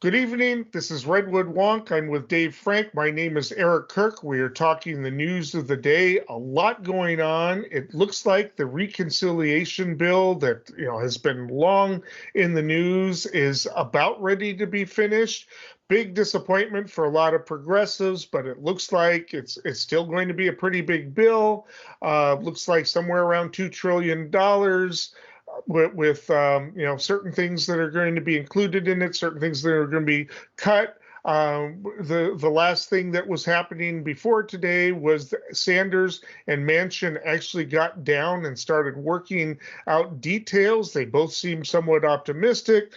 Good evening. This is Redwood Wonk. I'm with Dave Frank. My name is Eric Kirk. We are talking the news of the day. A lot going on. It looks like the reconciliation bill that has been long in the news is about ready to be finished. Big disappointment for a lot of progressives, but it looks like it's still going to be a pretty big bill. Looks like somewhere around $2 trillion with certain things that are going to be included in it, certain things that are going to be cut. The last thing that was happening before today was that Sanders and Manchin actually got down and started working out details. They both seem somewhat optimistic.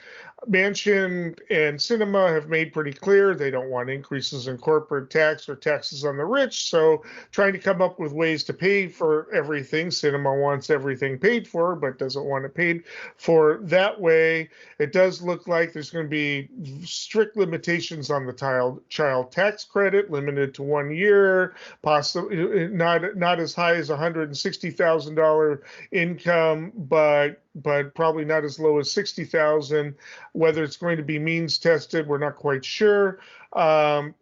Manchin and Sinema have made pretty clear they don't want increases in corporate tax or taxes on the rich. So trying to come up with ways to pay for everything. Sinema wants everything paid for, but doesn't want it paid for that way. It does look like there's going to be strict limitations on the child tax credit, limited to 1 year, possibly not as high as $160,000 income, but probably not as low as 60,000. Whether it's going to be means tested, we're not quite sure. A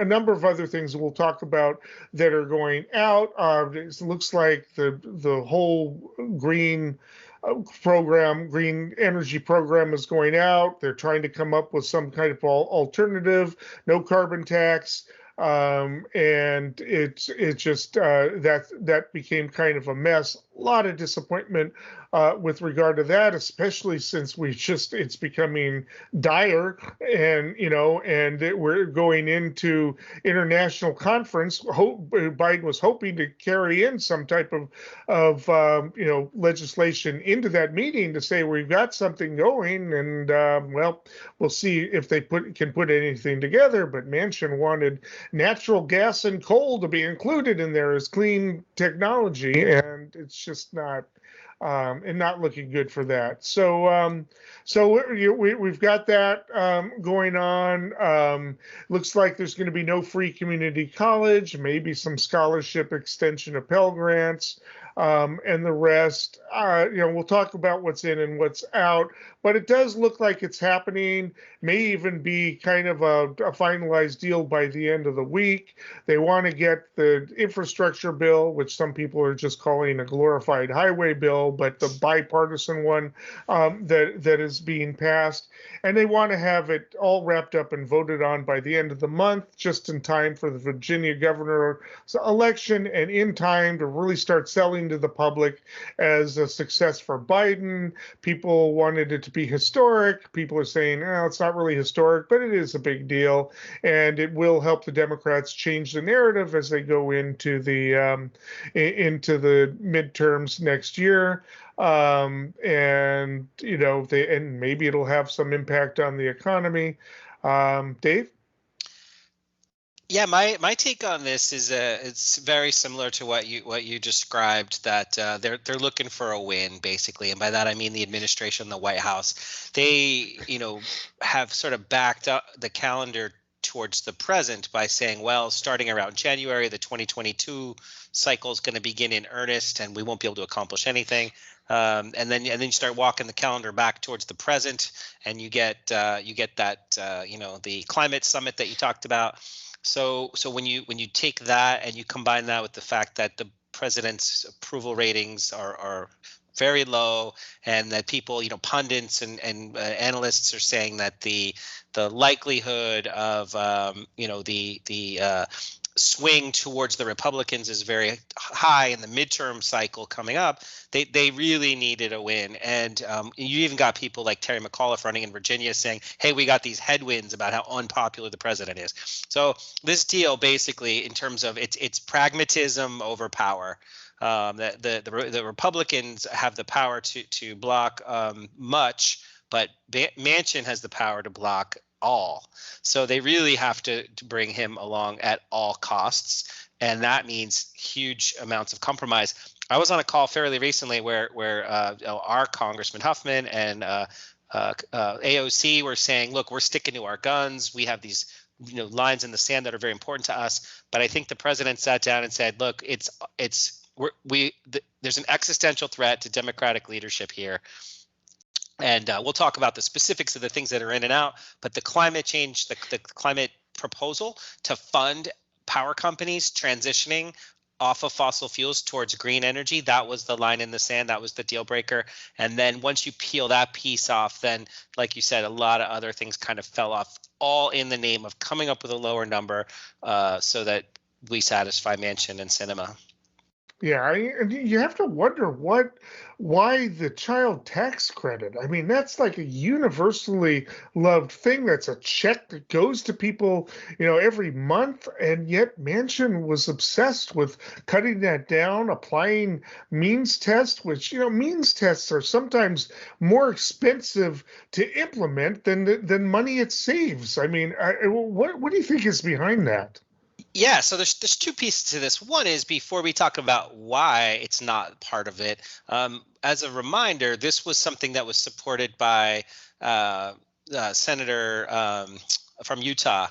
number of other things we'll talk about that are going out. It looks like the whole green green energy program is going out. They're trying to come up with some kind of alternative, no carbon tax. And it just that became kind of a mess. A lot of disappointment with regard to that, especially since it's becoming dire, and we're going into international conference. Biden was hoping to carry in some type of legislation into that meeting to say we've got something going, and well, we'll see if they can put anything together. But Manchin wanted natural gas and coal to be included in there as clean technology, and it's just not and not looking good for that. So we've got that going on. Looks like there's going to be no free community college, maybe some scholarship extension of Pell Grants. And the rest, we'll talk about what's in and what's out, but it does look like it's happening. May even be kind of a finalized deal by the end of the week. They want to get the infrastructure bill, which some people are just calling a glorified highway bill, but the bipartisan one that is being passed. And they want to have it all wrapped up and voted on by the end of the month, just in time for the Virginia governor election and in time to really start selling to the public as a success for Biden. People wanted it to be historic. People are saying, oh, it's not really historic, but it is a big deal. And it will help the Democrats change the narrative as they go into the midterms next year. And maybe it'll have some impact on the economy. Dave? Yeah, my take on this is it's very similar to what you described, that they're looking for a win, basically, and by that I mean the administration, the White House. They have sort of backed up the calendar towards the present by saying, well, starting around January, the 2022 cycle is going to begin in earnest, and we won't be able to accomplish anything. And then you start walking the calendar back towards the present, and you get that the climate summit that you talked about. So when you take that and you combine that with the fact that the president's approval ratings are very low, and that people, pundits and analysts are saying that the likelihood of the swing towards the Republicans is very high in the midterm cycle coming up, they really needed a win. And you even got people like Terry McAuliffe running in Virginia saying, hey, we got these headwinds about how unpopular the president is. So this deal, basically, in terms of it's pragmatism over power. The Republicans have the power to block much, but Manchin has the power to block all. So they really have to bring him along at all costs, and that means huge amounts of compromise. I was on a call fairly recently where our Congressman Huffman and AOC were saying, look, we're sticking to our guns. We have these lines in the sand that are very important to us. But I think the president sat down and said, look, there's an existential threat to Democratic leadership here. And we'll talk about the specifics of the things that are in and out. But the climate change, the climate proposal to fund power companies transitioning off of fossil fuels towards green energy, that was the line in the sand. That was the deal breaker. And then once you peel that piece off, then, like you said, a lot of other things kind of fell off, all in the name of coming up with a lower number so that we satisfy Manchin and Sinema. Yeah, and you have to wonder why the child tax credit. I mean, that's like a universally loved thing. That's a check that goes to people, every month. And yet Manchin was obsessed with cutting that down, applying means tests, which, means tests are sometimes more expensive to implement than money it saves. I mean, what do you think is behind that? Yeah, so there's two pieces to this. One is, before we talk about why it's not part of it, as a reminder, this was something that was supported by Senator from Utah,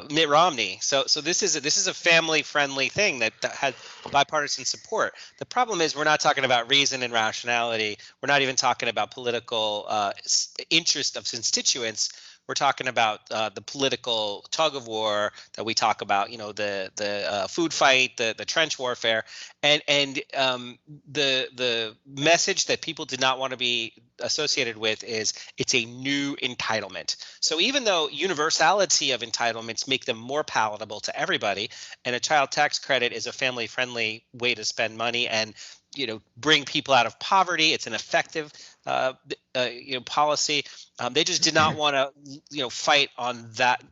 Mitt Romney. So this is a family friendly thing that had bipartisan support. The problem is, we're not talking about reason and rationality. We're not even talking about political interest of constituents. We're talking about the political tug of war that we talk about, the food fight, the trench warfare, and the message that people did not want to be associated with is it's a new entitlement. So even though universality of entitlements make them more palatable to everybody, and a child tax credit is a family-friendly way to spend money and bring people out of poverty, it's an effective policy. They just did not want to fight on that.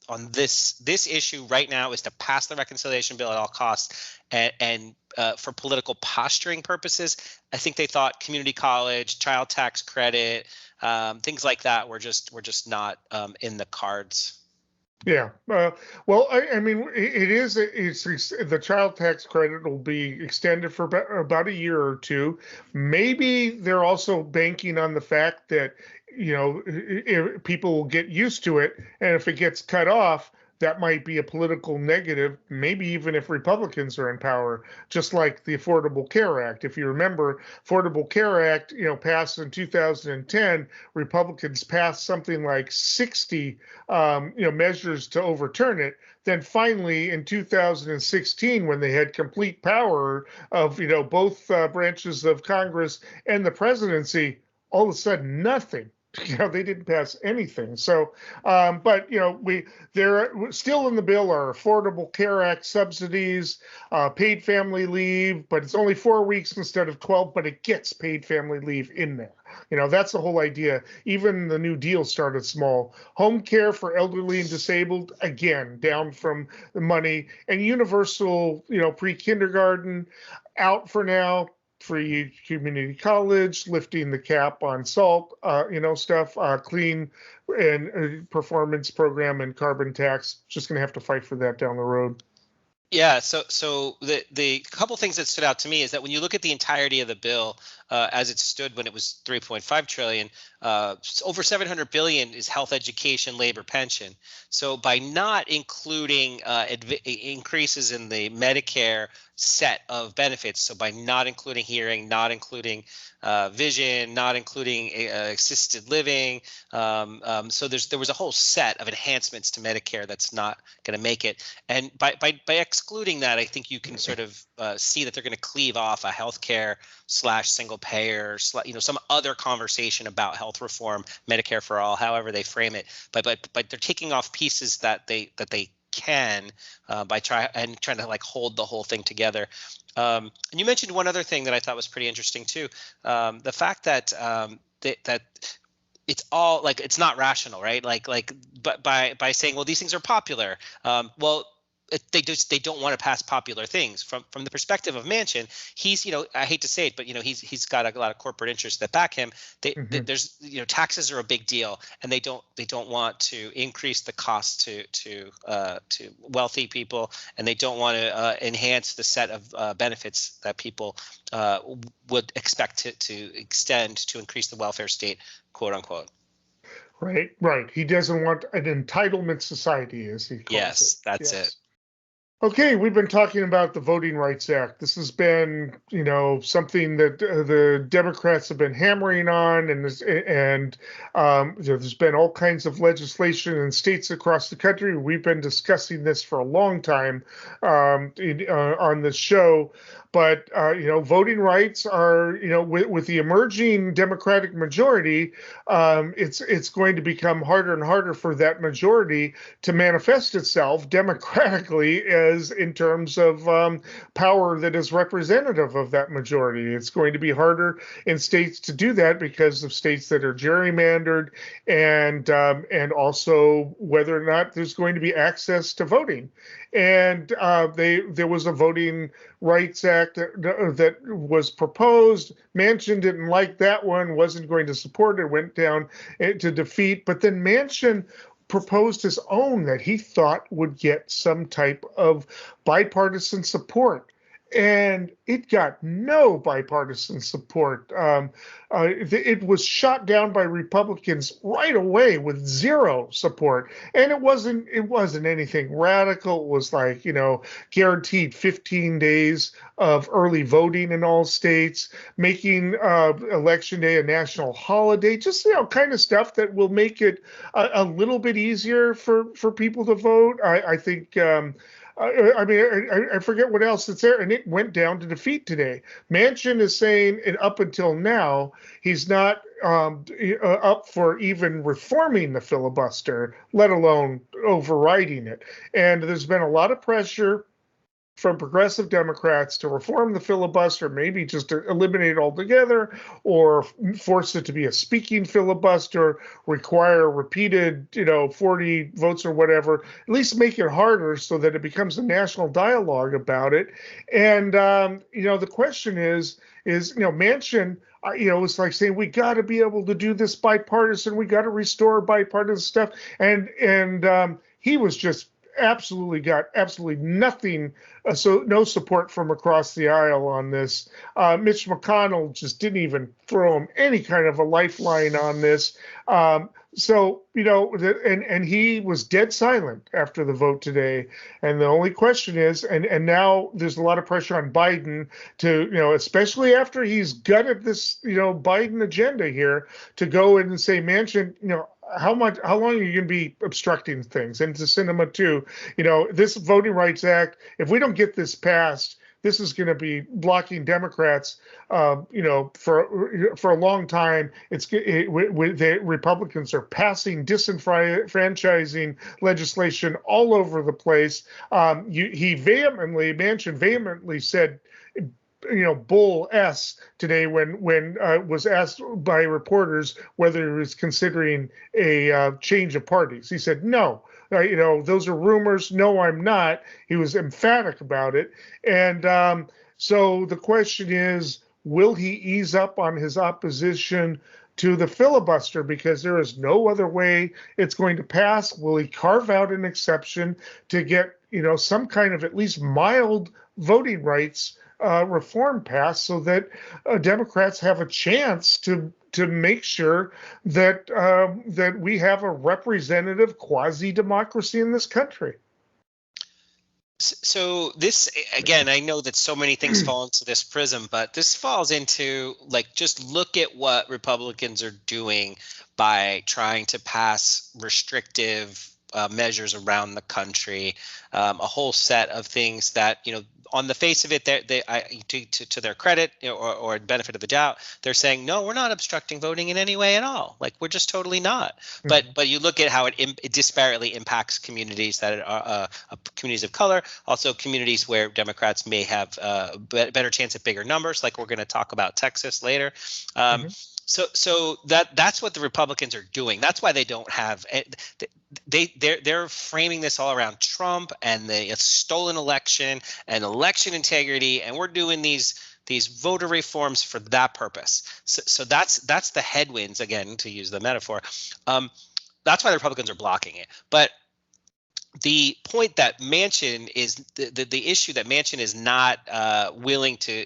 On this issue right now is to pass the reconciliation bill at all costs, and for political posturing purposes, I think they thought community college, child tax credit, things like that were just not in the cards. Yeah. Well, I mean, it's the child tax credit will be extended for about a year or two. Maybe they're also banking on the fact that, people will get used to it. And if it gets cut off, that might be a political negative, maybe even if Republicans are in power, just like the Affordable Care Act. If you remember, Affordable Care Act, passed in 2010, Republicans passed something like 60, measures to overturn it. Then finally, in 2016, when they had complete power of, both branches of Congress and the presidency, all of a sudden, nothing. They didn't pass anything. So, but they're still in the bill are Affordable Care Act subsidies, paid family leave, but it's only 4 weeks instead of 12, but it gets paid family leave in there. That's the whole idea. Even the New Deal started small. Home care for elderly and disabled, again, down from the money, and universal, pre-kindergarten out for now. Free community college, lifting the cap on salt, stuff, clean and performance program and carbon tax. Just going to have to fight for that down the road. Yeah, so the couple things that stood out to me is that when you look at the entirety of the bill as it stood when it was 3.5 trillion, over 700 billion is health, education, labor, pension. So by not including increases in the Medicare set of benefits, so by not including hearing, not including vision, not including assisted living, so there was a whole set of enhancements to Medicare that's not going to make it. And by excluding that, I think you can sort of see that they're going to cleave off a healthcare / single payer, some other conversation about health reform, Medicare for all, however they frame it. But they're taking off pieces that they can by trying to like hold the whole thing together. And you mentioned one other thing that I thought was pretty interesting too, the fact that that it's all like it's not rational, right? But by saying, well, these things are popular, they don't want to pass popular things. From the perspective of Manchin, he's I hate to say it, but he's got a lot of corporate interests that back him. There's taxes are a big deal, and they don't want to increase the cost to wealthy people, and they don't want to enhance the set of benefits that people would expect to extend to increase the welfare state, quote unquote. Right. He doesn't want an entitlement society, as he calls it. Yes, that's it. Okay, we've been talking about the Voting Rights Act. This has been, something that the Democrats have been hammering on, and there's been all kinds of legislation in states across the country. We've been discussing this for a long time on this show. But voting rights are, with the emerging Democratic majority, it's going to become harder and harder for that majority to manifest itself democratically as in terms of power that is representative of that majority. It's going to be harder in states to do that because of states that are gerrymandered, and also whether or not there's going to be access to voting. And there was a Voting Rights Act that was proposed. Manchin didn't like that one, wasn't going to support it, went down to defeat. But then Manchin proposed his own that he thought would get some type of bipartisan support. And it got no bipartisan support. It was shot down by Republicans right away with zero support, and it wasn't anything radical. It was like guaranteed 15 days of early voting in all states, making election day a national holiday, just kind of stuff that will make it a little bit easier for people to vote. I think. I mean, I forget what else it's there, and it went down to defeat today. Manchin is saying, and up until now, he's not up for even reforming the filibuster, let alone overriding it. And there's been a lot of pressure from progressive Democrats to reform the filibuster, maybe just to eliminate it altogether, or force it to be a speaking filibuster, require repeated, 40 votes or whatever, at least make it harder so that it becomes a national dialogue about it. And, the question is, Manchin, it's like saying we got to be able to do this bipartisan. We got to restore bipartisan stuff. And he was just got absolutely nothing, so no support from across the aisle on this. Mitch McConnell just didn't even throw him any kind of a lifeline on this. And he was dead silent after the vote today. And the only question is, and now there's a lot of pressure on Biden to, especially after he's gutted this, Biden agenda here, to go in and say, Manchin, how long are you going to be obstructing things? And to Sinema too, this Voting Rights Act, if we don't get this passed, this is going to be blocking Democrats, for a long time. The Republicans are passing disenfranchising legislation all over the place. Manchin vehemently said, bull s today when was asked by reporters whether he was considering a change of parties. He said no. Those are rumors. No, I'm not. He was emphatic about it. And so the question is, will he ease up on his opposition to the filibuster, because there is no other way it's going to pass? Will he carve out an exception to get some kind of at least mild voting rights reform passed, so that Democrats have a chance to make sure that that we have a representative quasi-democracy in this country? So this, again, I know that so many things fall into this prism, but this falls into, like, just look at what Republicans are doing by trying to pass restrictive measures around the country, a whole set of things that, on the face of it, to their credit, or benefit of the doubt, they're saying, no, we're not obstructing voting in any way at all. Like, we're just totally not. Mm-hmm. But you look at how it disparately impacts communities that are communities of color, also communities where Democrats may have a better chance at bigger numbers, like we're going to talk about Texas later. Mm-hmm. So that's what the Republicans are doing. That's why they don't have they're framing this all around Trump and the stolen election and election integrity, and we're doing these voter reforms for that purpose. So that's the headwinds, again, to use the metaphor. That's why the Republicans are blocking it. But the point that Manchin is the issue that Manchin is not willing to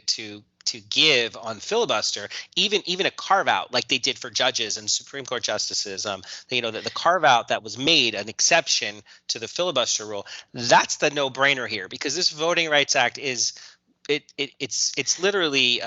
to give on filibuster, even a carve out like they did for judges and Supreme Court justices, the carve out that was made an exception to the filibuster rule, that's the no brainer here, because this Voting Rights Act is it's literally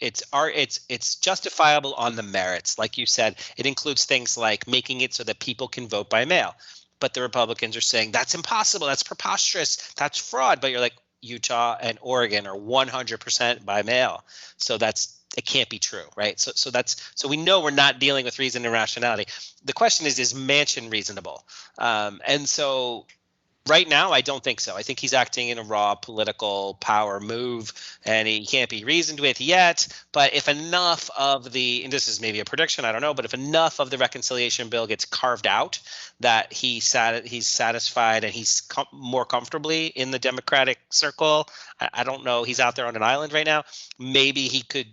it's justifiable on the merits. Like you said, it includes things like making it so that people can vote by mail. But the Republicans are saying that's impossible, that's preposterous, that's fraud. But you're like, Utah and Oregon are 100% by mail. So it can't be true, right? So we know we're not dealing with reason and rationality. The question is Manchin reasonable? And so right now, I don't think so. I think he's acting in a raw political power move, and he can't be reasoned with yet. But if enough of and this is maybe a prediction, I don't know, but if enough of the reconciliation bill gets carved out, that he's satisfied and he's more comfortably in the Democratic circle, I don't know. He's out there on an island right now. Maybe he could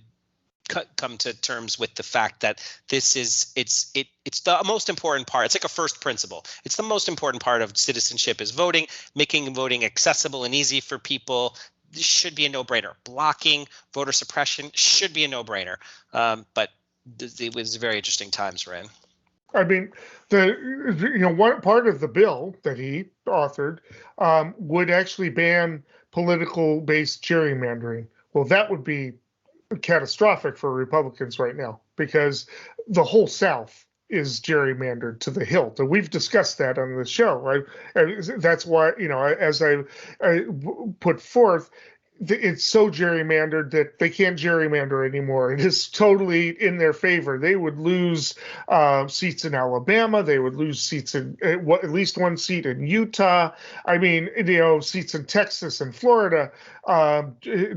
come to terms with the fact that it's the most important part. It's like a first principle. It's the most important part of citizenship is voting, making voting accessible and easy for people. This should be a no-brainer. Blocking voter suppression should be a no-brainer. But it was very interesting times we're in. I mean, one part of the bill that he authored would actually ban political-based gerrymandering. Well, that would be catastrophic for Republicans right now, because the whole South is gerrymandered to the hilt, and we've discussed that on the show, right? And that's why, as I put forth, it's so gerrymandered that they can't gerrymander anymore. It is totally in their favor. They would lose seats in Alabama. They would lose seats in at least one seat in Utah. I mean, seats in Texas and Florida,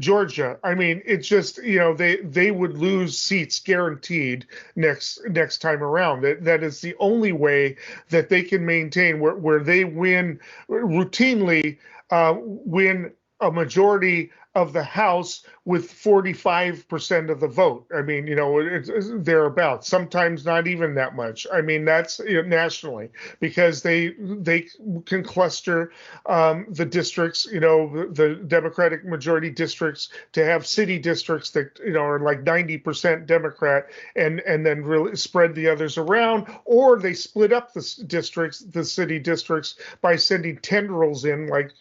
Georgia. I mean, it's just, they would lose seats guaranteed next time around. That is the only way that they can maintain where they win routinely, win a majority of the House with 45% of the vote. I mean, it's thereabouts. Sometimes not even that much. I mean, that's nationally, because they can cluster the districts, the Democratic majority districts, to have city districts that are like 90% Democrat, and then really spread the others around, or they split up the city districts by sending tendrils in, like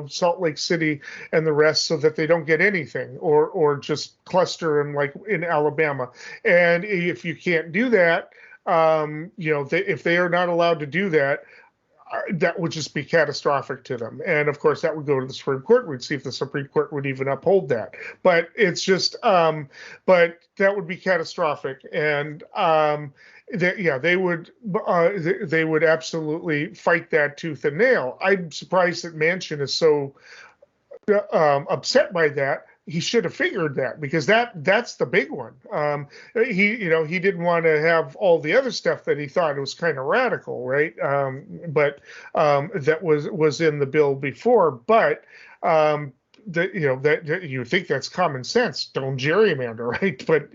Salt Lake City and the rest, so that they don't get anything, or just cluster them like in Alabama. And if you can't do that, if they are not allowed to do that, that would just be catastrophic to them. And of course, that would go to the Supreme Court. We'd see if the Supreme Court would even uphold that. But it's just, but that would be catastrophic. And they would absolutely fight that tooth and nail. I'm surprised that Manchin is so upset by that. He should have figured that, because that's the big one. He didn't want to have all the other stuff that he thought was kind of radical, right? But that was in the bill before. But that you think that's common sense. Don't gerrymander, right? But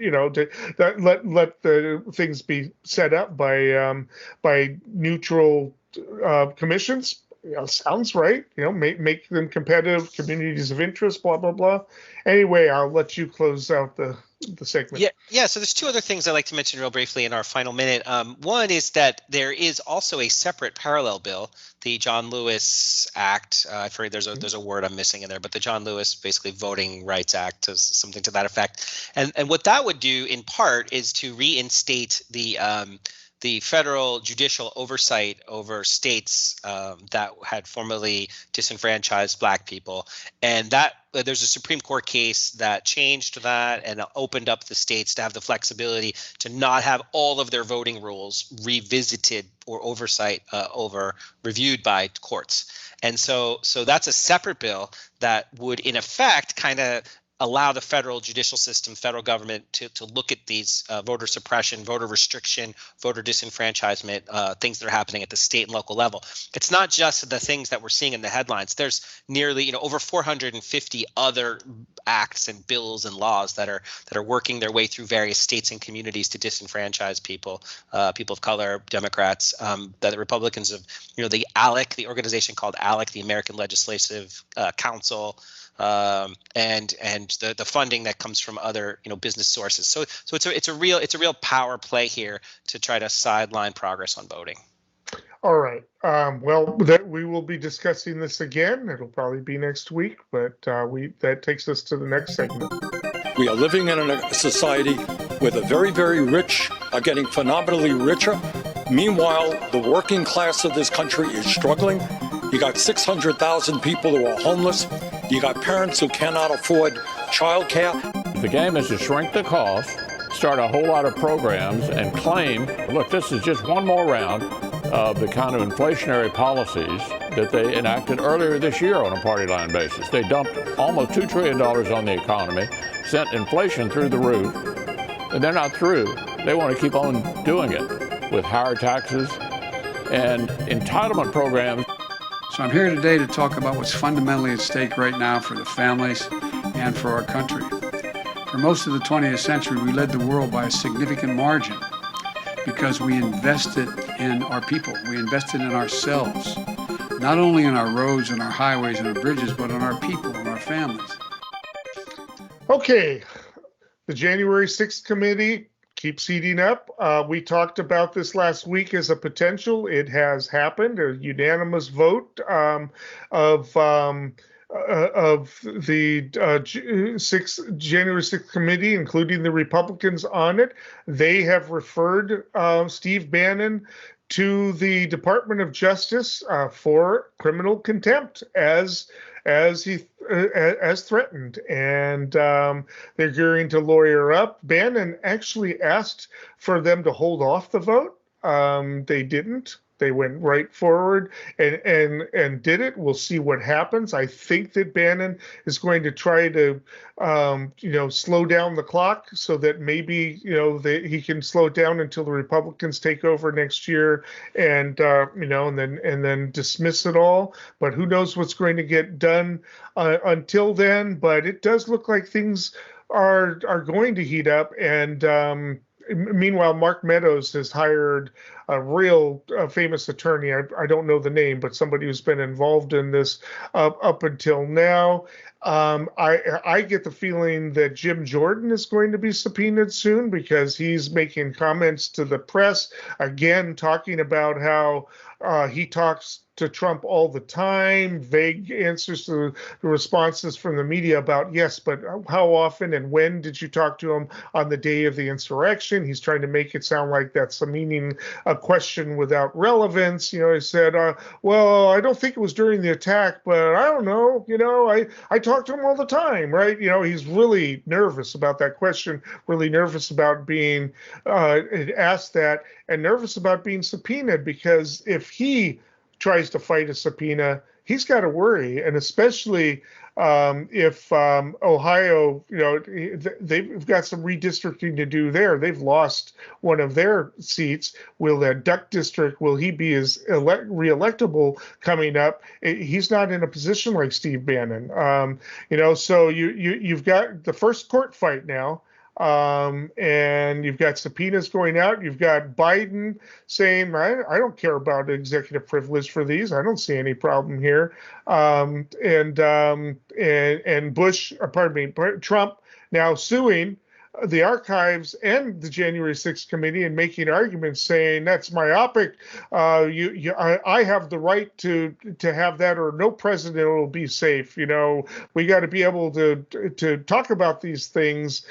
let the things be set up by neutral commissions. Sounds right. Make them competitive, communities of interest, blah, blah, blah. Anyway, I'll let you close out the segment. Yeah. So there's two other things I'd like to mention real briefly in our final minute. One is that there is also a separate parallel bill, the John Lewis Act. I've heard there's a word I'm missing in there, but the John Lewis basically Voting Rights Act, something to that effect. And what that would do in part is to reinstate the federal judicial oversight over states that had formerly disenfranchised Black people. And that there's a Supreme Court case that changed that and opened up the states to have the flexibility to not have all of their voting rules revisited or reviewed by courts. And so that's a separate bill that would, in effect, kind of allow the federal judicial system, federal government to look at these voter suppression, voter restriction, voter disenfranchisement, things that are happening at the state and local level. It's not just the things that we're seeing in the headlines. There's nearly, over 450 other acts and bills and laws that are working their way through various states and communities to disenfranchise people of color, Democrats, that the Republicans have, the ALEC, the organization called ALEC, the American Legislative Council, and the funding that comes from other business sources. So it's a real power play here to try to sideline progress on voting. All right. Well, that we will be discussing this again. It'll probably be next week, but that takes us to the next segment. We are living in a society where the very, very rich are getting phenomenally richer. Meanwhile, the working class of this country is struggling. You got 600,000 people who are homeless. You got parents who cannot afford childcare. The game is to shrink the cost, start a whole lot of programs, and claim, look, this is just one more round of the kind of inflationary policies that they enacted earlier this year on a party line basis. They dumped almost $2 trillion on the economy, sent inflation through the roof, and they're not through. They want to keep on doing it with higher taxes and entitlement programs. So I'm here today to talk about what's fundamentally at stake right now for the families and for our country. For most of the 20th century, we led the world by a significant margin because we invested in our people. We invested in ourselves, not only in our roads and our highways and our bridges, but in our people and our families. Okay, the January 6th committee keeps heating up. We talked about this last week as a potential. It has happened, a unanimous vote of the January 6th committee, including the Republicans on it. They have referred Steve Bannon to the Department of Justice for criminal contempt as threatened, and they're gearing to lawyer up. Bannon actually asked for them to hold off the vote. They didn't. They went right forward and did it. We'll see what happens. I think that Bannon is going to try to, slow down the clock so that maybe, he can slow it down until the Republicans take over next year and then dismiss it all. But who knows what's going to get done until then. But it does look like things are going to heat up. And meanwhile, Mark Meadows has hired a real famous attorney. I don't know the name, but somebody who's been involved in this up until now. I get the feeling that Jim Jordan is going to be subpoenaed soon because he's making comments to the press, again, talking about how he talks to Trump all the time, vague answers to the responses from the media about, yes, but how often and when did you talk to him on the day of the insurrection? He's trying to make it sound like that's a question without relevance. He said, well, I don't think it was during the attack, but I don't know. I talk to him all the time, right? He's really nervous about that question, really nervous about being asked that, and nervous about being subpoenaed, because if he tries to fight a subpoena, he's got to worry, and especially if Ohio, they've got some redistricting to do there. They've lost one of their seats. Will that Duck district, will he be as reelectable coming up? He's not in a position like Steve Bannon. So you've got the first court fight now. And you've got subpoenas going out. You've got Biden saying, I don't care about executive privilege for these. I don't see any problem here. And Trump now suing the archives and the January 6th committee and making arguments saying that's myopic. I have the right to have that, or no president will be safe. We got to be able to talk about these things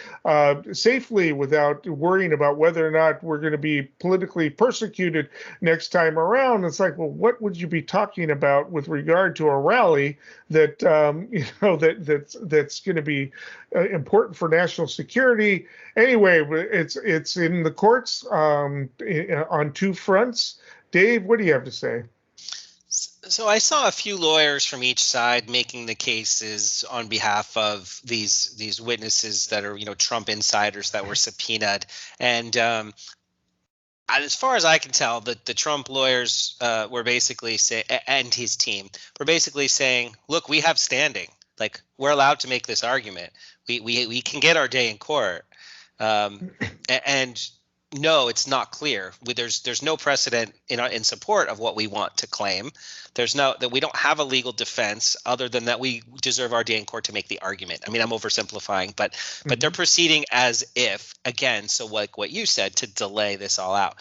safely without worrying about whether or not we're going to be politically persecuted next time around. It's like, well, what would you be talking about with regard to a rally that that's going to be important for national security? Anyway, it's in the courts on two fronts. Dave, what do you have to say? So I saw a few lawyers from each side making the cases on behalf of these witnesses that are, Trump insiders that were subpoenaed. And as far as I can tell, the Trump lawyers were basically saying, and his team were basically saying, look, we have standing. Like, we're allowed to make this argument. We can get our day in court. And no, it's not clear. There's no precedent in support of what we want to claim. There's no that we don't have a legal defense other than that we deserve our day in court to make the argument. I mean, I'm oversimplifying, but they're proceeding as if, again, so like what you said, to delay this all out.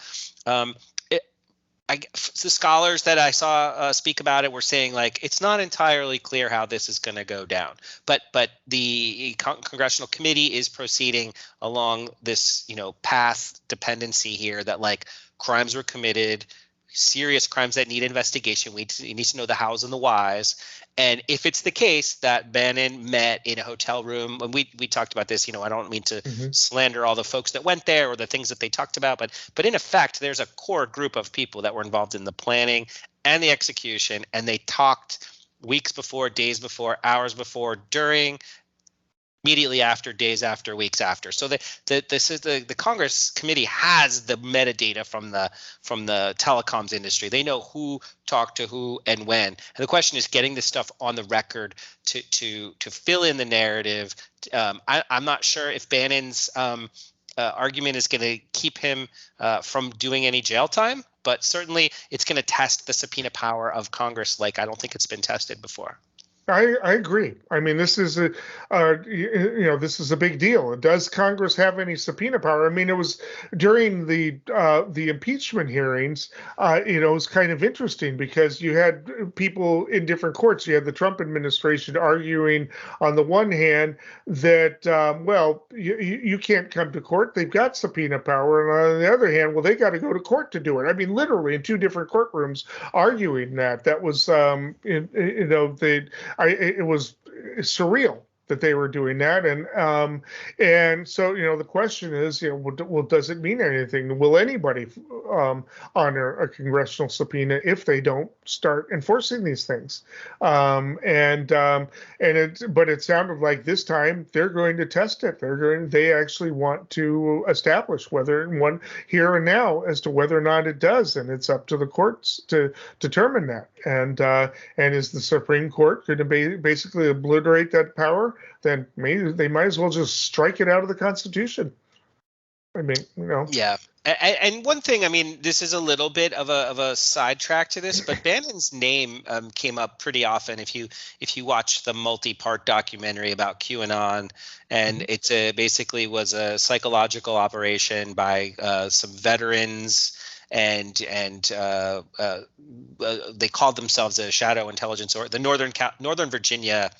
The scholars that I saw speak about it were saying, like, it's not entirely clear how this is going to go down, but the congressional committee is proceeding along this, path dependency here that, like, crimes were committed, serious crimes that need investigation. We need to know the hows and the whys. And if it's the case that Bannon met in a hotel room, and we talked about this, I don't mean to slander all the folks that went there or the things that they talked about, but in effect, there's a core group of people that were involved in the planning and the execution, and they talked weeks before, days before, hours before, during, immediately after, days after, weeks after. So the Congress committee has the metadata from the telecoms industry. They know who talked to who and when. And the question is getting this stuff on the record to fill in the narrative. I'm not sure if Bannon's argument is going to keep him from doing any jail time, but certainly it's going to test the subpoena power of Congress like I don't think it's been tested before. I agree. I mean, this is this is a big deal. Does Congress have any subpoena power? I mean, it was during the impeachment hearings. It was kind of interesting because you had people in different courts. You had the Trump administration arguing on the one hand that you can't come to court. They've got subpoena power, and on the other hand, well, they got to go to court to do it. I mean, literally in two different courtrooms arguing that. That was it was surreal that they were doing that, and so the question is, well, does it mean anything? Will anybody honor a congressional subpoena if they don't start enforcing these things? But it sounded like this time they're going to test it. They actually want to establish whether one here and now as to whether or not it does, and it's up to the courts to determine that. And is the Supreme Court going to basically obliterate that power? Then maybe they might as well just strike it out of the Constitution. I mean, Yeah. And one thing, I mean, this is a little bit of a sidetrack to this, but Bannon's name came up pretty often if you watch the multi-part documentary about QAnon, and it's basically was a psychological operation by some veterans. And they called themselves a shadow intelligence, or the Northern Virginia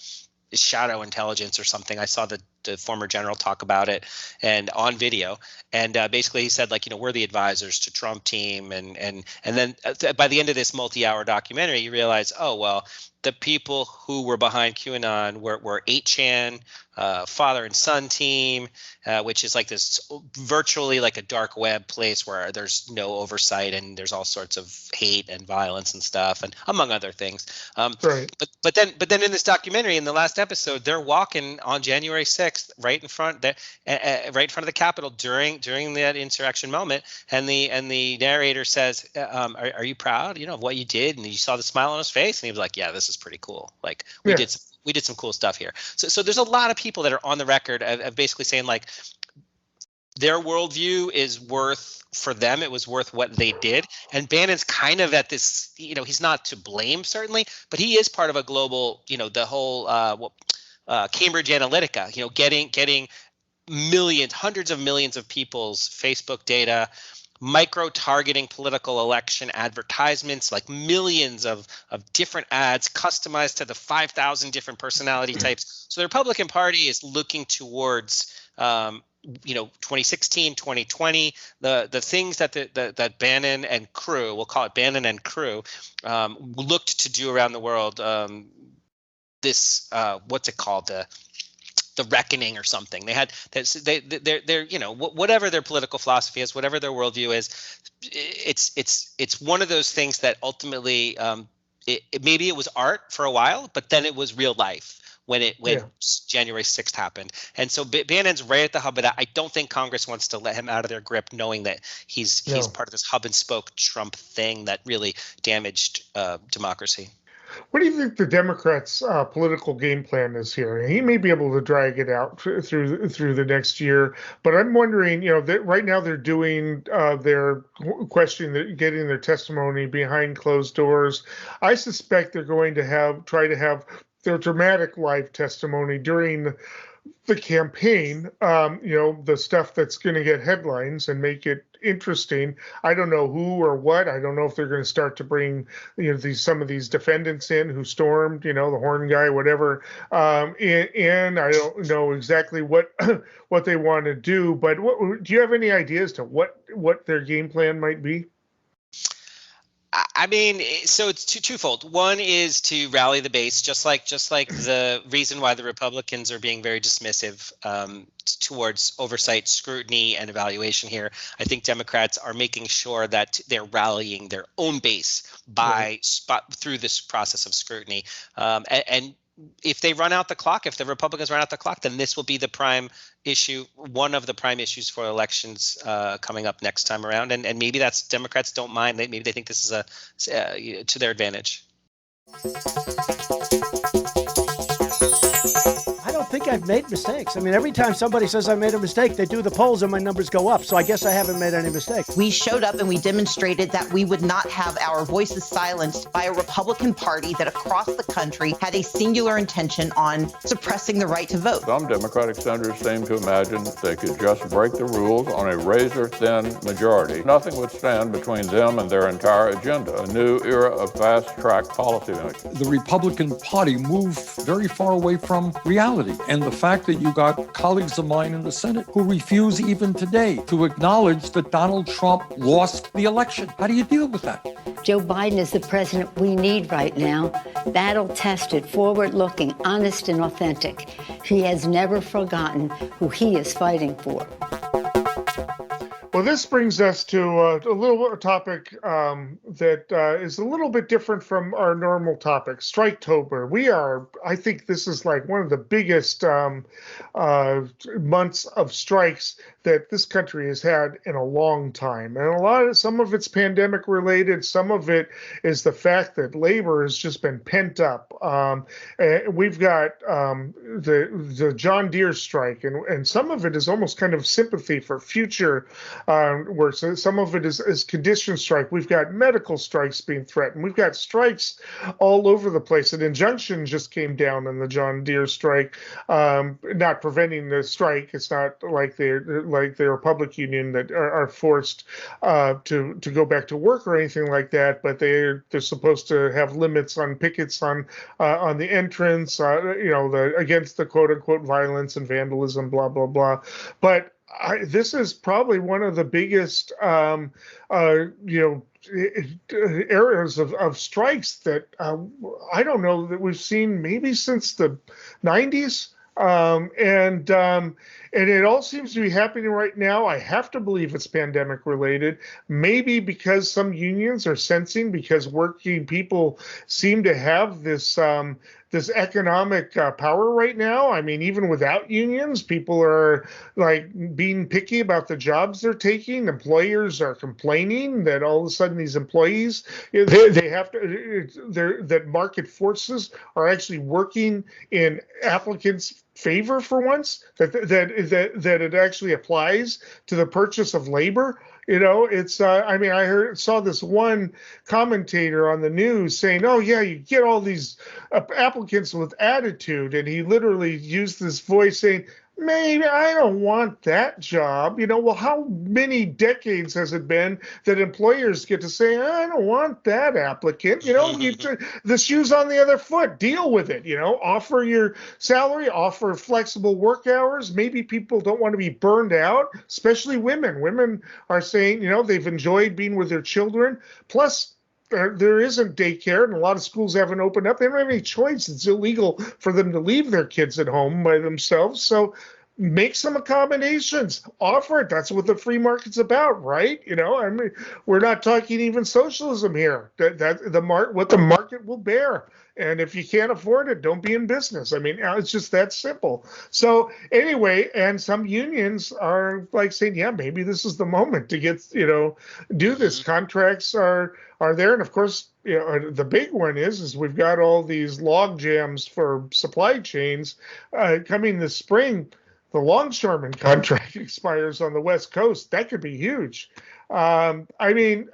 shadow intelligence or something. I saw the former general talk about it and on video. And basically he said, like, we're the advisors to Trump team. And then by the end of this multi-hour documentary, you realize, oh, well, the people who were behind QAnon were 8chan, father and son team, which is like this virtually like a dark web place where there's no oversight and there's all sorts of hate and violence and stuff, and among other things. Right. But then in this documentary, in the last episode, they're walking on January 6th right in front of the Capitol during that insurrection moment, and the narrator says, "Are you proud, of what you did?" And you saw the smile on his face, and he was like, "Yeah, this is pretty cool. Like we did some cool stuff here." So there's a lot of people that are on the record of basically saying, like, their worldview is worth, for them, it was worth what they did. And Bannon's kind of at this, he's not to blame certainly, but he is part of a global, the whole Cambridge Analytica, getting millions, hundreds of millions of people's Facebook data, micro-targeting political election advertisements, like millions of different ads customized to the 5,000 different personality types. So the Republican Party is looking towards 2016, 2020, the things that Bannon and crew, we'll call it Bannon and crew, looked to do around the world. What's it called? The reckoning or something. They're whatever their political philosophy is, whatever their worldview is, it's one of those things that ultimately maybe it was art for a while, but then it was real life when January 6th happened. And so Bannon's right at the hub of that. I don't think Congress wants to let him out of their grip, knowing that he's part of this hub and spoke Trump thing that really damaged democracy. What do you think the Democrats' political game plan is here? He may be able to drag it out through the next year, but I'm wondering, that right now they're doing their questioning, getting their testimony behind closed doors. I suspect they're going to try to have their dramatic live testimony during the campaign, the stuff that's going to get headlines and make it interesting. I don't know who or what. I don't know if they're going to start to bring, some of these defendants in who stormed, the horn guy, whatever. And I don't know exactly what what they want to do. But do you have any ideas to what their game plan might be? I mean, so it's twofold. One is to rally the base, just like the reason why the Republicans are being very dismissive towards oversight, scrutiny, and evaluation here. I think Democrats are making sure that they're rallying their own base through this process of scrutiny. And if they run out the clock, if the Republicans run out the clock, then this will be the prime issue, one of the prime issues for elections coming up next time around. And maybe that's Democrats don't mind. Maybe they think this is to their advantage. I don't think I've made mistakes. I mean, every time somebody says I made a mistake, they do the polls and my numbers go up. So I guess I haven't made any mistakes. We showed up and we demonstrated that we would not have our voices silenced by a Republican Party that across the country had a singular intention on suppressing the right to vote. Some Democratic senators seem to imagine they could just break the rules on a razor-thin majority. Nothing would stand between them and their entire agenda, a new era of fast-track policymaking. The Republican Party moved very far away from reality. And the fact that you got colleagues of mine in the Senate who refuse even today to acknowledge that Donald Trump lost the election. How do you deal with that? Joe Biden is the president we need right now. Battle-tested, forward-looking, honest and authentic. He has never forgotten who he is fighting for. Well, this brings us to a topic that is a little bit different from our normal topic, Striketober. I think this is like one of the biggest months of strikes that this country has had in a long time. And some of it's pandemic related. Some of it is the fact that labor has just been pent up. We've got the John Deere strike, and some of it is almost kind of sympathy for future work. So some of it is condition strike. We've got medical strikes being threatened. We've got strikes all over the place. An injunction just came down on the John Deere strike, not preventing the strike. It's not like they're a public union that are forced to go back to work or anything like that. But they're supposed to have limits on pickets on the entrance, against the quote unquote violence and vandalism, blah blah blah. But this is probably one of the biggest, areas of strikes that I don't know that we've seen maybe since the 90s. And it all seems to be happening right now. I have to believe it's pandemic related, maybe because some unions are sensing, because working people seem to have this economic power right now. I mean, even without unions, people are like being picky about the jobs they're taking. Employers are complaining that all of a sudden these employees, they have to, that market forces are actually working in applicants' favor for once, that it actually applies to the purchase of labor. It's I saw this one commentator on the news saying, oh yeah, you get all these applicants with attitude, and he literally used this voice saying, maybe I don't want that job. Well, how many decades has it been that employers get to say, I don't want that applicant? The shoe's on the other foot. Deal with it. Offer your salary, offer flexible work hours. Maybe people don't want to be burned out, especially women. Women are saying, they've enjoyed being with their children. Plus, there isn't daycare, and a lot of schools haven't opened up. They don't have any choice. It's illegal for them to leave their kids at home by themselves. So make some accommodations. Offer it. That's what the free market's about, right? We're not talking even socialism here. What the market will bear. And if you can't afford it, don't be in business. It's just that simple. So anyway, and some unions are like saying, yeah, maybe this is the moment to get, do this. Contracts are there. And of course, the big one is we've got all these log jams for supply chains coming this spring. The longshoreman contract expires on the West Coast. That could be huge. I mean,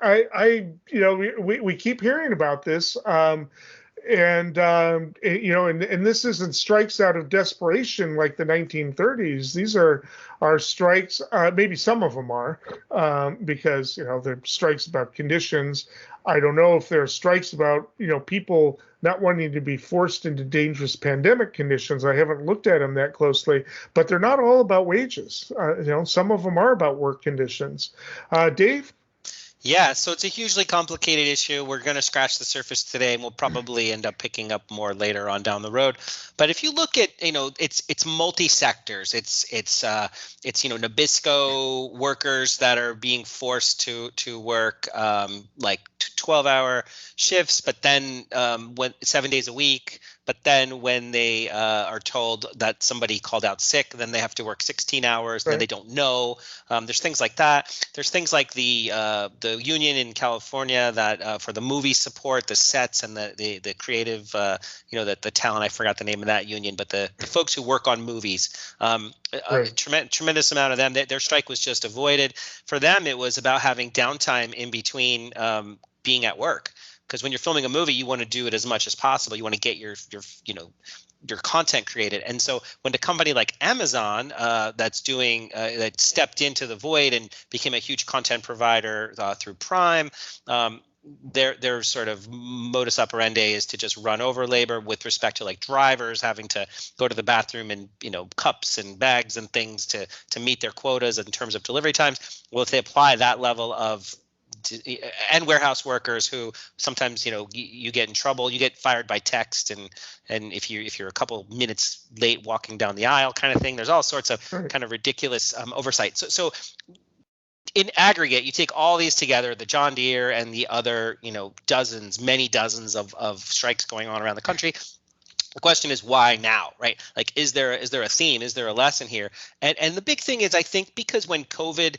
we keep hearing about this. And this isn't strikes out of desperation like the 1930s. These are strikes. Maybe some of them are because they're strikes about conditions. I don't know if there are strikes about people not wanting to be forced into dangerous pandemic conditions. I haven't looked at them that closely, but they're not all about wages. Some of them are about work conditions. Dave? Yeah, so it's a hugely complicated issue. We're going to scratch the surface today, and we'll probably end up picking up more later on down the road. But if you look at, it's multi-sectors. It's Nabisco workers that are being forced to work like 12-hour shifts, but then 7 days a week. But then when they are told that somebody called out sick, then they have to work 16 hours. Right. Then they don't know. There's things like that. There's things like the union in California that for the movie support, the sets and the creative, the talent. I forgot the name of that union, but the folks who work on movies. Right. A tremendous amount of them. Their strike was just avoided. For them, it was about having downtime in between being at work. Because when you're filming a movie, you want to do it as much as possible. You want to get your content created. And so when a company like Amazon that stepped into the void and became a huge content provider through Prime, their sort of modus operandi is to just run over labor with respect to like drivers having to go to the bathroom and cups and bags and things to meet their quotas in terms of delivery times. Well, if they apply that level of and warehouse workers who sometimes you get in trouble, you get fired by text, and if you're a couple minutes late walking down the aisle kind of thing, there's all sorts of kind of ridiculous oversight. So in aggregate, you take all these together, the John Deere and the other many dozens of strikes going on around the country. The question is why now, right? Like, is there a theme? Is there a lesson here? And the big thing is, I think, because when COVID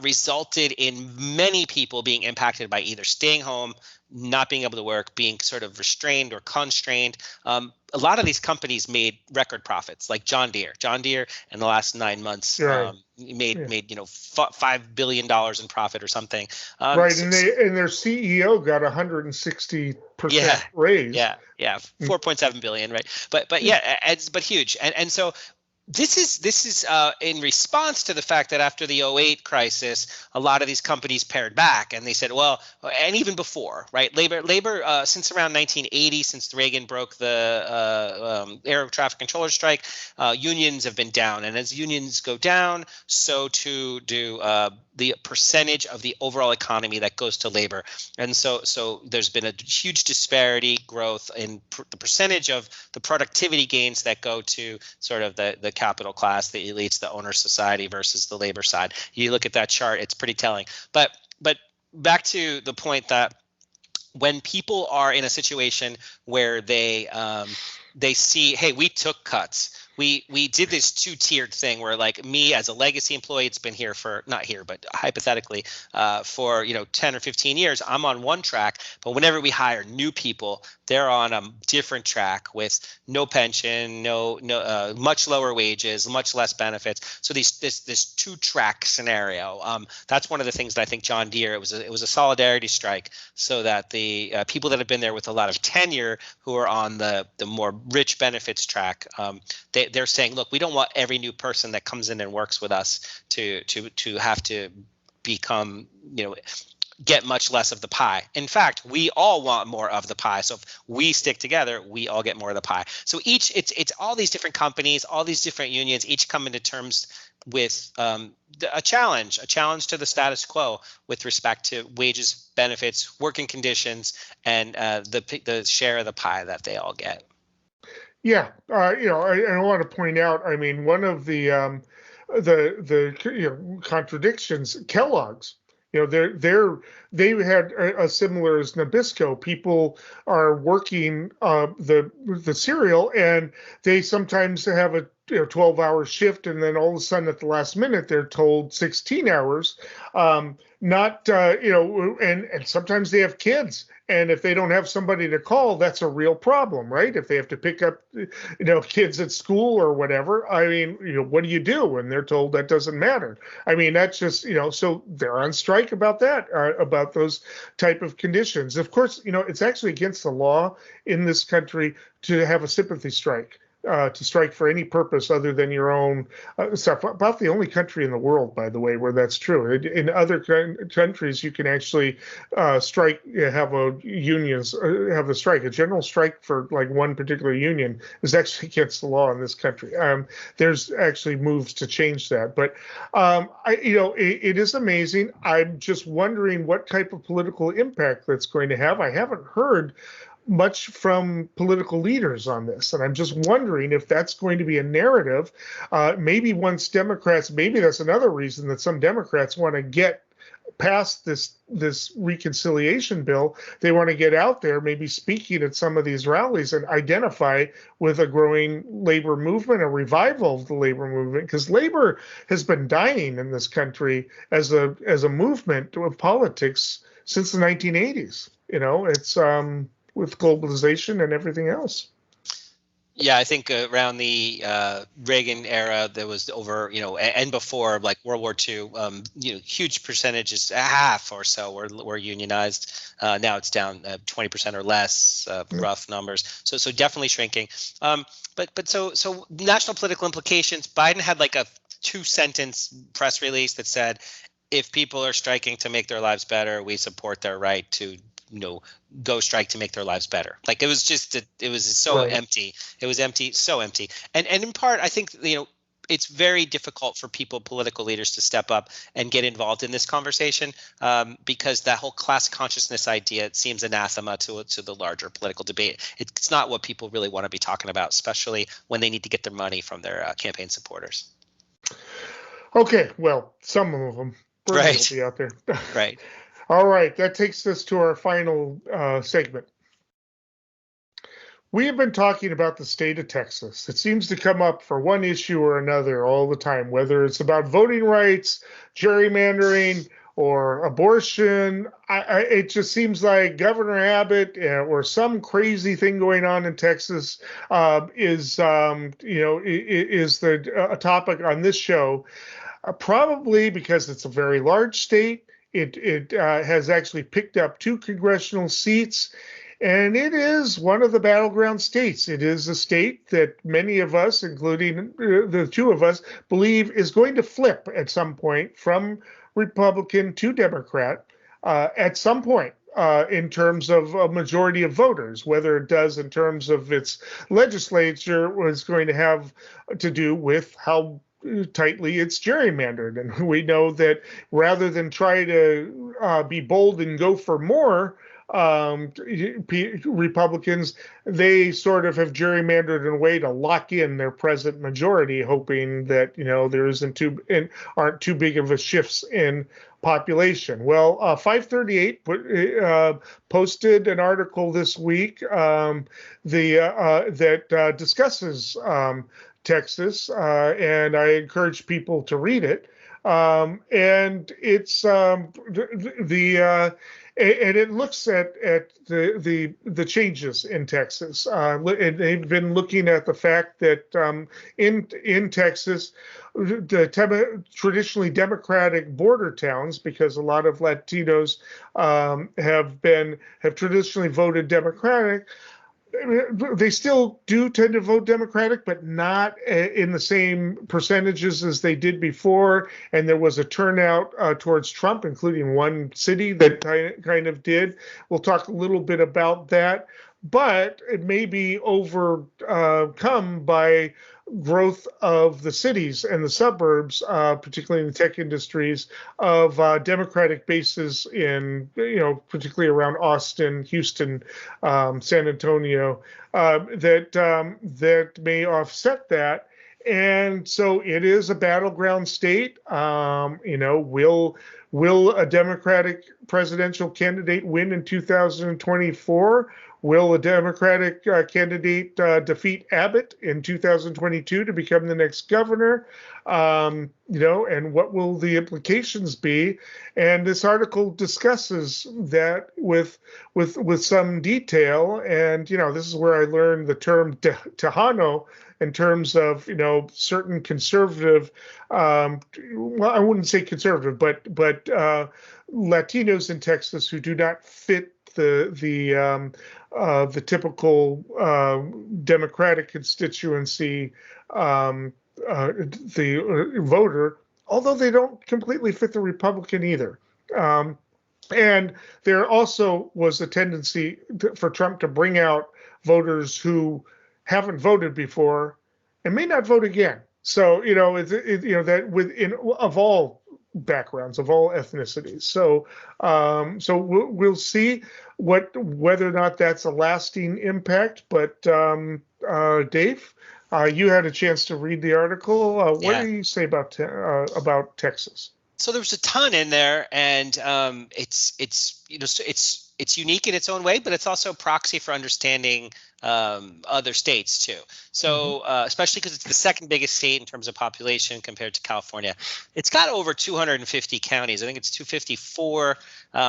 resulted in many people being impacted by either staying home, not being able to work, being sort of restrained or constrained, a lot of these companies made record profits, like John Deere. John Deere in the last 9 months made $5 billion in profit or something. Right, and their CEO got 160% raise. Yeah, 4.7 billion, right? But but huge, and so. This is in response to the fact that after the 2008 crisis, a lot of these companies pared back, and they said, well, and even before, right? Labor since around 1980, since Reagan broke the air traffic controller strike, unions have been down, and as unions go down, so too do the percentage of the overall economy that goes to labor, and so there's been a huge disparity growth in the percentage of the productivity gains that go to sort of the capital class, the elites, the owner society versus the labor side. You look at that chart, it's pretty telling. But back to the point that when people are in a situation where they see, hey, we took cuts. We did this two-tiered thing where, like, me as a legacy employee, it's been here for, not here, but hypothetically for 10 or 15 years, I'm on one track. But whenever we hire new people, they're on a different track with no pension, no much lower wages, much less benefits. So this two-track scenario. That's one of the things that I think John Deere, it was a solidarity strike, so that the people that have been there with a lot of tenure, who are on the more rich benefits track, they're saying, look, we don't want every new person that comes in and works with us to have to become, get much less of the pie. In fact, we all want more of the pie. So if we stick together, we all get more of the pie. So it's all these different companies, all these different unions, each come into terms with a challenge to the status quo with respect to wages, benefits, working conditions, and the share of the pie that they all get. Yeah, I want to point out, I mean, one of the contradictions, Kellogg's, they had a similar as Nabisco. People are working the cereal, and they sometimes have a 12-hour shift, and then all of a sudden at the last minute they're told 16 hours. And sometimes they have kids, and if they don't have somebody to call, that's a real problem, right? If they have to pick up kids at school or whatever, I mean, what do you do? And they're told that doesn't matter. I mean, that's just, so they're on strike about that, about those type of conditions. Of course, it's actually against the law in this country to have a sympathy strike. To strike for any purpose other than your own stuff. About the only country in the world, by the way, where that's true. In other countries, you can actually strike, have a strike. A general strike for like one particular union is actually against the law in this country. There's actually moves to change that, but it is amazing. I'm just wondering what type of political impact that's going to have. I haven't heard much from political leaders on this, and I'm just wondering if that's going to be a narrative. Maybe once Democrats, maybe that's another reason that some Democrats want to get past this reconciliation bill. They want to get out there, maybe speaking at some of these rallies, and identify with a growing labor movement, a revival of the labor movement, because labor has been dying in this country as a movement of politics since the 1980s. It's with globalization and everything else. Yeah, I think around the Reagan era, there was over, and before, like World War II, huge percentages, half or so were unionized. Now it's down 20% or less, rough numbers. So definitely shrinking. But so national political implications. Biden had like a 2-sentence press release that said, if people are striking to make their lives better, we support their right to go strike to make their lives better. Like it was so right. empty. It was empty, so empty. And in part, I think, it's very difficult for political leaders to step up and get involved in this conversation because that whole class consciousness idea, it seems anathema to the larger political debate. It's not what people really want to be talking about, especially when they need to get their money from their campaign supporters. Okay, well, some of them right. will be out there. Right. All right, that takes us to our final segment. We have been talking about the state of Texas. It seems to come up for one issue or another all the time, whether it's about voting rights, gerrymandering, or abortion. It just seems like Governor Abbott or some crazy thing going on in Texas is a topic on this show, probably because it's a very large state. It has actually picked up 2 congressional seats, and it is one of the battleground states. It is a state that many of us, including the 2 of us, believe is going to flip at some point from Republican to Democrat at some point in terms of a majority of voters. Whether it does in terms of its legislature was going to have to do with how tightly it's gerrymandered. And we know that rather than try to be bold and go for more, Republicans, they sort of have gerrymandered in a way to lock in their present majority, hoping that there aren't too big of a shifts in population. Well, 538 posted an article this week that discusses Texas, and I encourage people to read it. And it's and it looks at the changes in Texas. And they've been looking at the fact that in Texas, the traditionally Democratic border towns, because a lot of Latinos have traditionally voted Democratic. They still do tend to vote Democratic, but not in the same percentages as they did before. And there was a turnout towards Trump, including one city that kind of did. We'll talk a little bit about that, but it may be overcome by growth of the cities and the suburbs, particularly in the tech industries, of Democratic bases in, particularly around Austin, Houston, San Antonio, that may offset that. And so it is a battleground state. Will a Democratic presidential candidate win in 2024? will a Democratic candidate defeat Abbott in 2022 to become the next governor? And what will the implications be? And this article discusses that with some detail. And this is where I learned the term Tejano in terms of certain conservative, well, I wouldn't say conservative, but Latinos in Texas who do not fit the typical Democratic constituency, the voter, although they don't completely fit the Republican either. And there also was a tendency for Trump to bring out voters who haven't voted before and may not vote again. So that of all backgrounds, of all ethnicities. So we'll see whether or not that's a lasting impact. But Dave, you had a chance to read the article. What do you say about Texas? So there was a ton in there, and it's unique in its own way, but it's also a proxy for understanding other states too. So especially because it's the second biggest state in terms of population compared to California. It's got over 250 counties. I think it's 254.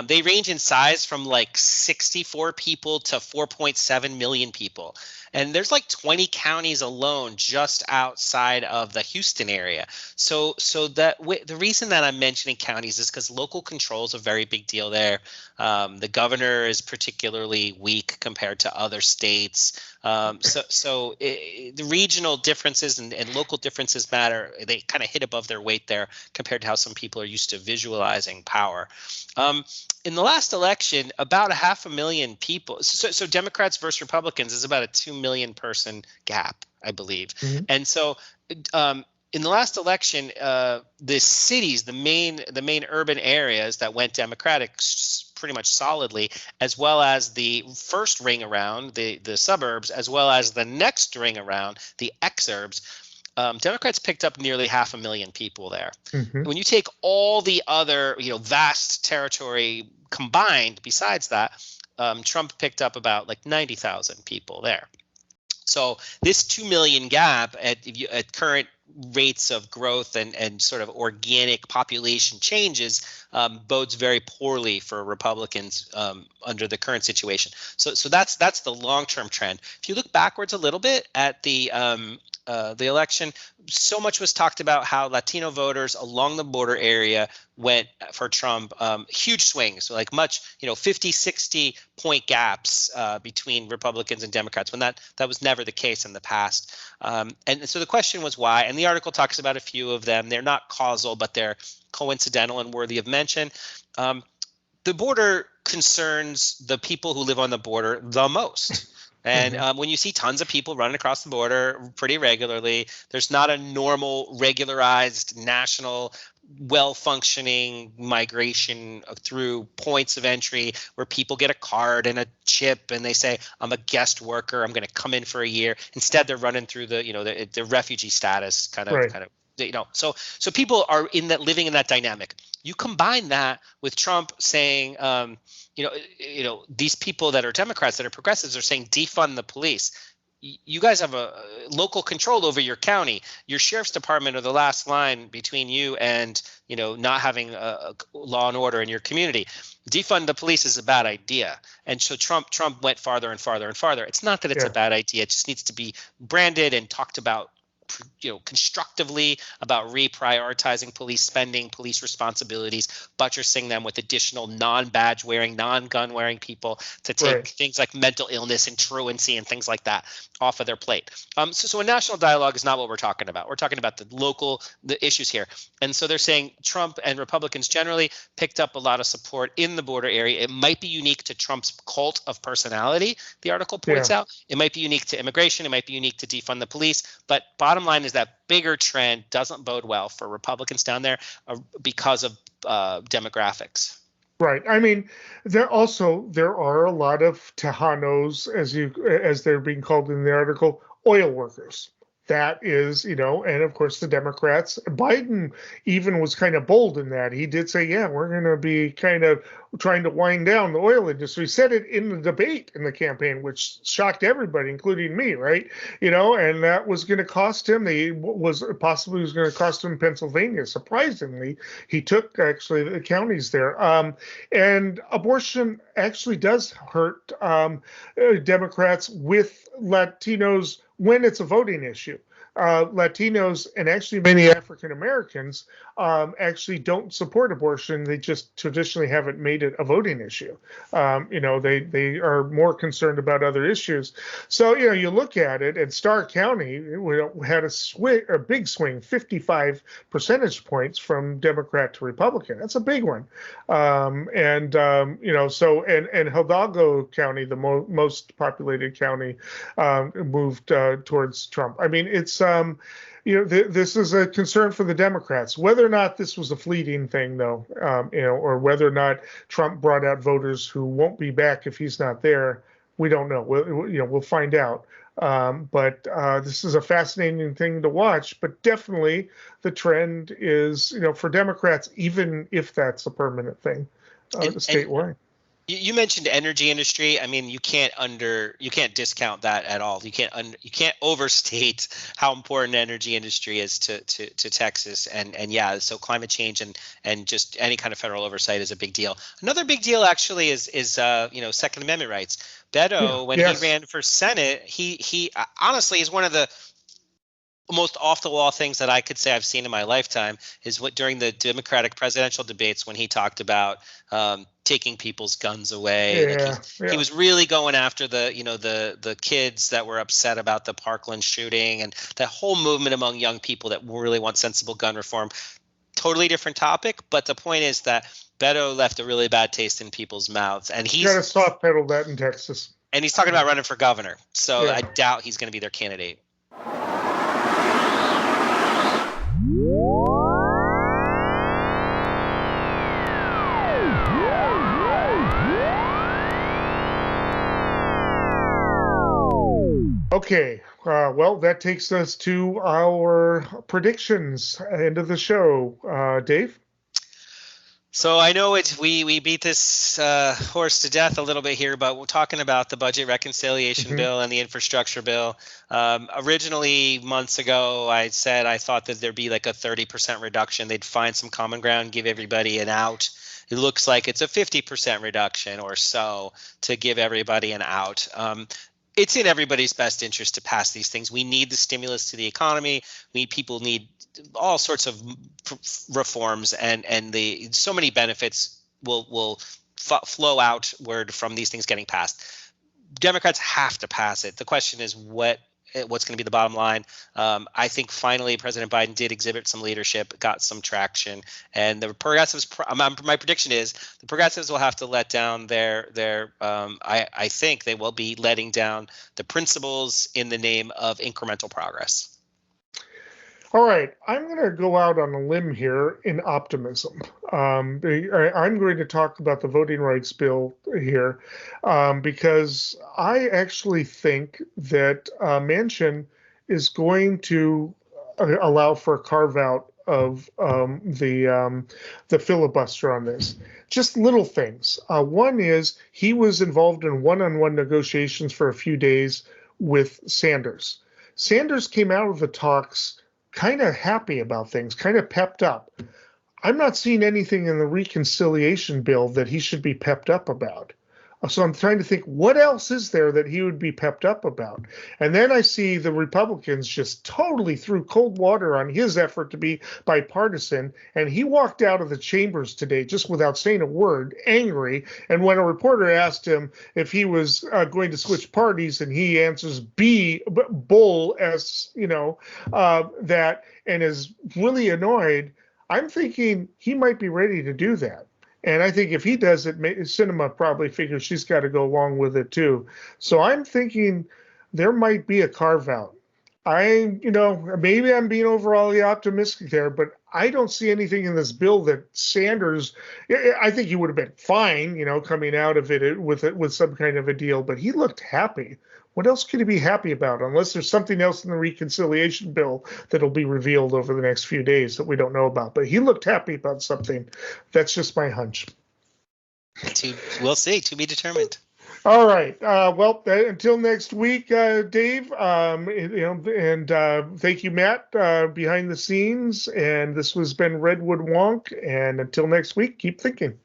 They range in size from like 64 people to 4.7 million people. And there's like 20 counties alone just outside of the Houston area. So the reason that I'm mentioning counties is because local control is a very big deal there. The governor is particularly weak compared to other states. The regional differences and local differences matter. They kind of hit above their weight there compared to how some people are used to visualizing power. In the last election, about 500,000 people. So Democrats versus Republicans is about a 2 million person gap, I believe. And so in the last election, the cities, the main urban areas that went Democratic pretty much solidly, as well as the first ring around, the suburbs, as well as the next ring around, the exurbs, Democrats picked up nearly 500,000 people there. When you take all the other, vast territory combined, besides that, Trump picked up about like 90,000 people there. So this 2 million gap at current rates of growth and sort of organic population changes bodes very poorly for Republicans under the current situation. So that's the long-term trend. If you look backwards a little bit at the election, so much was talked about how Latino voters along the border area went for Trump. Huge swings, so like 50, 60 point gaps between Republicans and Democrats, when that was never the case in the past. And so the question was why, and the article talks about a few of them. They're not causal, but they're coincidental and worthy of mention. The border concerns the people who live on the border the most. And when you see tons of people running across the border pretty regularly, there's not a normal, regularized, national, well-functioning migration through points of entry where people get a card and a chip and they say, I'm a guest worker, I'm going to come in for a year. Instead, they're running through the refugee status kind of. So people are living in that dynamic. You combine that with Trump saying, these people that are Democrats, that are progressives, are saying defund the police. You guys have a local control over your county. Your sheriff's department are the last line between you and not having a law and order in your community. Defund the police is a bad idea. And so Trump went farther and farther and farther. It's not that it's a bad idea. It just needs to be branded and talked about constructively about reprioritizing police spending, police responsibilities, buttressing them with additional non-badge wearing, non-gun wearing people to take things like mental illness and truancy and things like that off of their plate. So a national dialogue is not what we're talking about. We're talking about the issues here. And so they're saying Trump and Republicans generally picked up a lot of support in the border area. It might be unique to Trump's cult of personality, the article points out. It might be unique to immigration. It might be unique to defund the police. But bottom line is that bigger trend doesn't bode well for Republicans down there because of demographics. Right. I mean, there are a lot of Tejanos, as they're being called in the article, oil workers. that is, and of course the Democrats, Biden even was kind of bold in that. He did say, yeah, we're going to be kind of trying to wind down the oil industry. He said it in the debate in the campaign, which shocked everybody, including me, right? And that was going to cost him. Was going to cost him Pennsylvania. Surprisingly, he took actually the counties there. And abortion actually does hurt Democrats with Latinos when it's a voting issue. Latinos and actually many African Americans actually don't support abortion. They just traditionally haven't made it a voting issue. They are more concerned about other issues. So you look at it, and Starr County had a big swing, 55 percentage points from Democrat to Republican. That's a big one. And Hidalgo County, the most populated county, moved towards Trump. I mean, it's this is a concern for the Democrats. Whether or not this was a fleeting thing, though, or whether or not Trump brought out voters who won't be back if he's not there, we don't know. We'll find out. But this is a fascinating thing to watch. But definitely, the trend is, for Democrats, even if that's a permanent thing, statewide. You mentioned energy industry. I mean, you can't discount that at all. You can't overstate how important energy industry is to Texas. And yeah, so climate change and just any kind of federal oversight is a big deal. Another big deal actually is Second Amendment rights. Beto, when he ran for Senate, he honestly is one of the most off-the-wall things that I could say I've seen in my lifetime is what during the Democratic presidential debates when he talked about taking people's guns away. He was really going after the kids that were upset about the Parkland shooting and that whole movement among young people that really want sensible gun reform. Totally different topic, but the point is that Beto left a really bad taste in people's mouths, and he's got to soft pedal that in Texas. And he's talking about running for governor, so I doubt he's going to be their candidate. Okay, well, that takes us to our predictions, end of the show. Dave? So I know we beat this horse to death a little bit here, but we're talking about the budget reconciliation bill and the infrastructure bill. Originally, months ago, I said I thought that there'd be like a 30% reduction. They'd find some common ground, give everybody an out. It looks like it's a 50% reduction or so to give everybody an out. It's in everybody's best interest to pass these things. We need the stimulus to the economy. People need all sorts of reforms, and so many benefits will flow outward from these things getting passed. Democrats have to pass it. The question is what's going to be the bottom line. I think finally President Biden did exhibit some leadership, got some traction, and the progressives. My prediction is the progressives will have to let down their. I think they will be letting down the principles in the name of incremental progress. All right, I'm going to go out on a limb here in optimism. I'm going to talk about the voting rights bill here because I actually think that Manchin is going to allow for a carve out of the filibuster on this. Just little things. One is he was involved in one-on-one negotiations for a few days with Sanders. Sanders came out of the talks kind of happy about things, kind of pepped up. I'm not seeing anything in the reconciliation bill that he should be pepped up about. So I'm trying to think, what else is there that he would be pepped up about? And then I see the Republicans just totally threw cold water on his effort to be bipartisan. And he walked out of the chambers today just without saying a word, angry. And when a reporter asked him if he was going to switch parties, and he answers bull, as that, and is really annoyed, I'm thinking he might be ready to do that. And I think if he does it, Sinema probably figures she's got to go along with it too. So I'm thinking there might be a carve out. maybe I'm being overall optimistic there, but I don't see anything in this bill that Sanders. I think he would have been fine, coming out of it with some kind of a deal. But he looked happy. What else could he be happy about? Unless there's something else in the reconciliation bill that'll be revealed over the next few days that we don't know about. But he looked happy about something. That's just my hunch. We'll see. To be determined. All right. Well, until next week, Dave. And thank you, Matt, behind the scenes. And this has been Redwood Wonk. And until next week, keep thinking.